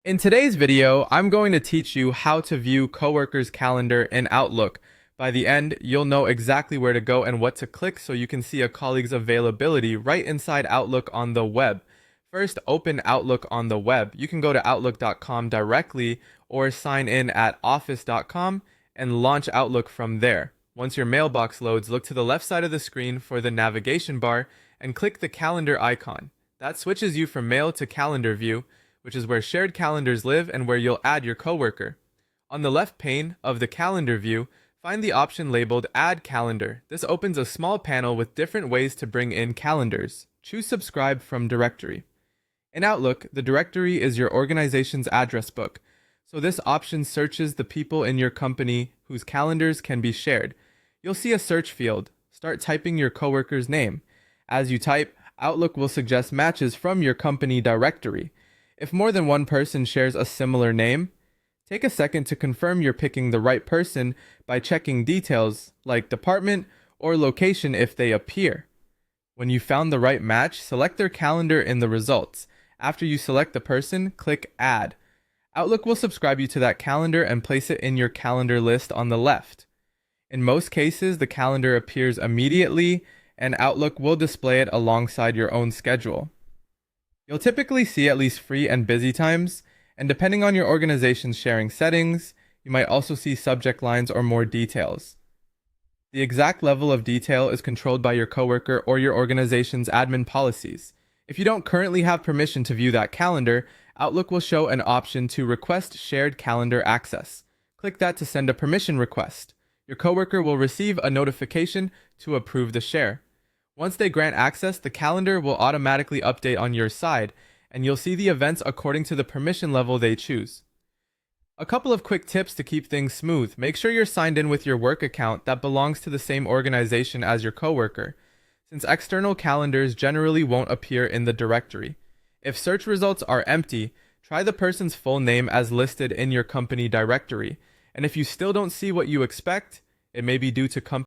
In today's video, I'm going to teach you how to view Coworkers' calendar in Outlook. By the end, you'll know exactly where to go and what to click so you can see a colleague's availability right inside Outlook on the web. First, open Outlook on the web. You can go to outlook.com directly or sign in at office.com and launch Outlook from there. Once your mailbox loads, look to the left side of the screen for the navigation bar and click the calendar icon. That switches you from mail to calendar view, which is where shared calendars live and where you'll add your coworker. On the left pane of the calendar view, find the option labeled Add Calendar. This opens a small panel with different ways to bring in calendars. Choose Subscribe from Directory. In Outlook, the directory is your organization's address book, so this option searches the people in your company whose calendars can be shared. You'll see a search field. Start typing your coworker's name. As you type, Outlook will suggest matches from your company directory. If more than one person shares a similar name, take a second to confirm you're picking the right person by checking details like department or location if they appear. When you found the right match, select their calendar in the results. After you select the person, click Add. Outlook will subscribe you to that calendar and place it in your calendar list on the left. In most cases, the calendar appears immediately, and Outlook will display it alongside your own schedule. You'll typically see at least free and busy times, and depending on your organization's sharing settings, you might also see subject lines or more details. The exact level of detail is controlled by your coworker or your organization's admin policies. If you don't currently have permission to view that calendar, Outlook will show an option to request shared calendar access. Click that to send a permission request. Your coworker will receive a notification to approve the share. Once they grant access, the calendar will automatically update on your side, and you'll see the events according to the permission level they choose. A couple of quick tips to keep things smooth. Make sure you're signed in with your work account that belongs to the same organization as your coworker, since external calendars generally won't appear in the directory. If search results are empty, try the person's full name as listed in your company directory, and if you still don't see what you expect, it may be due to company